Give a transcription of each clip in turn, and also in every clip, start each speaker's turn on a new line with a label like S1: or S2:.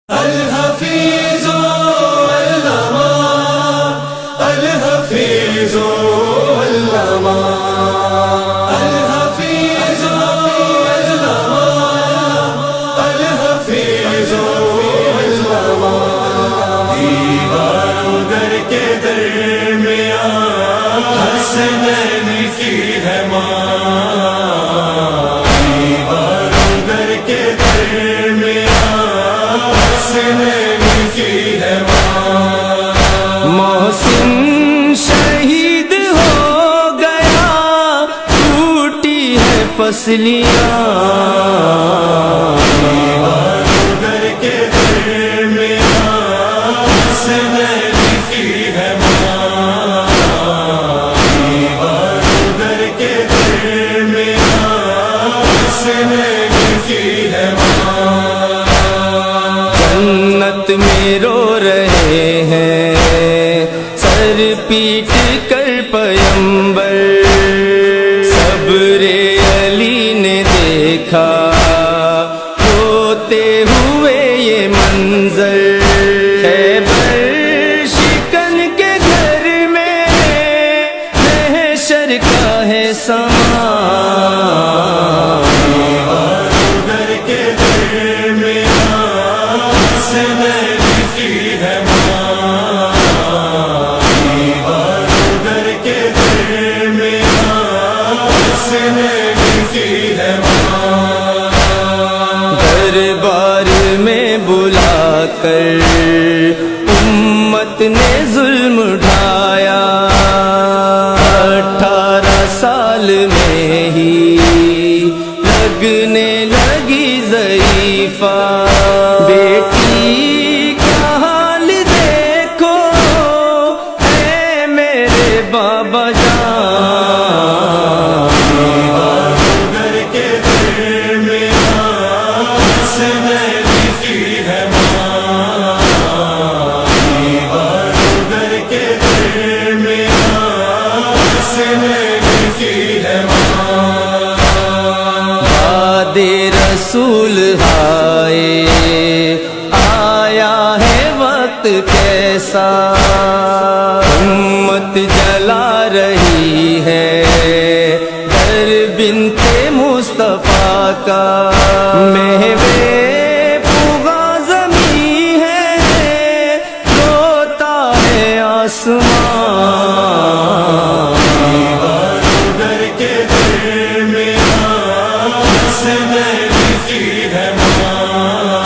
S1: الحفیظ علامہ الحفیظ علامہ الحفیظ علامہ الحفیظ علامہ دیواروں در کے درمیان حسنین کی ہے ماں دیواروں در کے درمیان حسنین کی ہے ماں
S2: محسن شہید ہو گیا ٹوٹی ہے پسلیاں
S1: دیواروں در کے درمیان حسنین کی ہے ماں دیواروں در کے درمیان حسنین کی ہے ماں
S2: جنت میں رو رہے ہیں سر پیٹ کر پیمبر صبر علی نے دیکھا روتے ہوئے یہ منظر خیبر شکن کے گھر میں محشر کا ہے سما
S1: دیواروں در کے درمیان حسنین کی ہے ماں دیواروں در کے درمیان حسنین کی ہے ماں
S2: دربار میں بلا کر امت نے ظلم اٹھایا 18 سال میں ہی لگنے لگی ضعیفہ بیٹی کا حال دیکھو اے میرے بابا جان
S1: دیواروں در کے درمیان حسنین کی ہے ماں دیواروں در کے درمیان حسنین کی ہے ماں
S2: باد رسول ہائے آیا ہے وقت کیسا امت جلا رہی ہے در بنت مصطفیٰ کا مہوے فغا زمیں ہے روتا ہے آسمان
S1: دیواروں در کے درمیان حسنین کی ہے ماں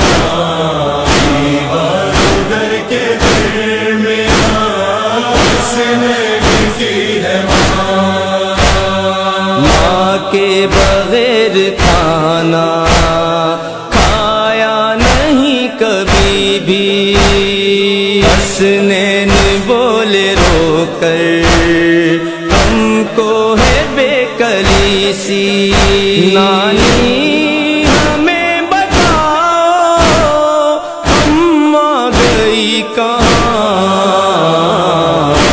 S1: دیواروں در کے درمیان حسنین کی ہے ماں
S2: ماں کے بغیر کھانا کھایا نہیں کبھی بھی حسنین بولے رو کر ہم کو ہے بے کلیسی نانی ہمیں بتاؤ اماں گئی کہاں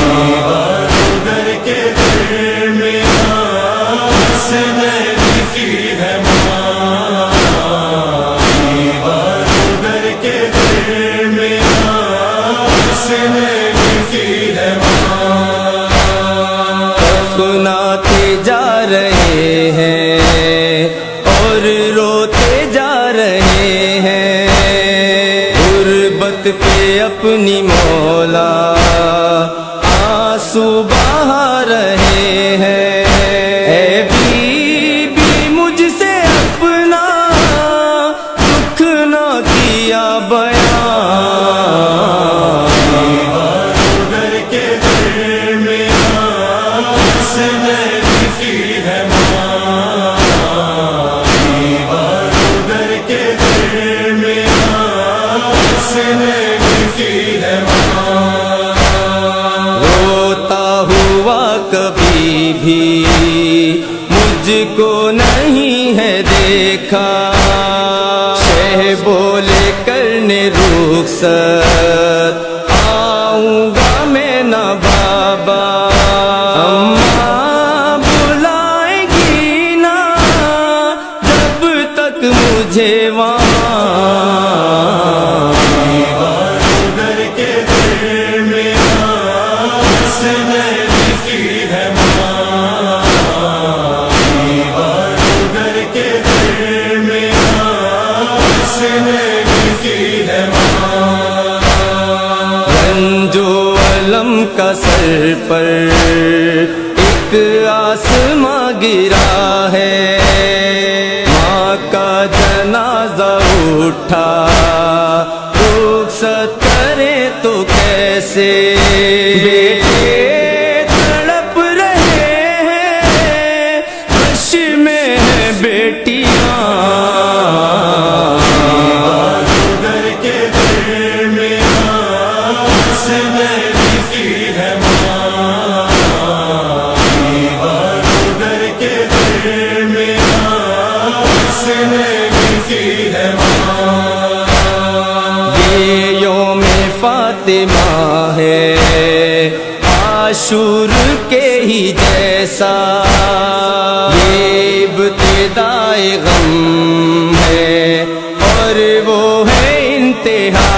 S1: دیواروں در کے درمیان حسنین کی ہے ماں دیواروں در کے درمیان حسنین کی ہے ماں
S2: سناتے جا رہے ہیں اور روتے جا رہے ہیں غربت پہ اپنی مولا آنسو بہا رہے ہیں اے بی مجھ سے اپنا دکھ نہ کیا بیان
S1: دیواروں در کے درمیان حسنین کی ہے ماں دیواروں در کے درمیان حسنین کی ہے ماں
S2: روتا ہوا کبھی بھی مجھ کو نہیں ہے دیکھا شہ بولے کرنے رخصت آؤں گا میں نہ بابا اماں بلائیں گی نا جب تک مجھے وہاں کا سر پر ایک آسماں گرا ہے، ماں کا جنازہ اٹھا، رخصت کرے تو کیسے، بیٹے تڑپ رہے ہیں، عرش میں ہے بیٹیاں،
S1: در کے درمیان اس میں لکھی ہے ماں، در کے درمیان اس میں لکھی ہے ماں۔
S2: یہ یوم فاطمہ ہے عاشور کے ہی جیسا، یہ ابتدائے غم ہے اور وہ ہے انتہا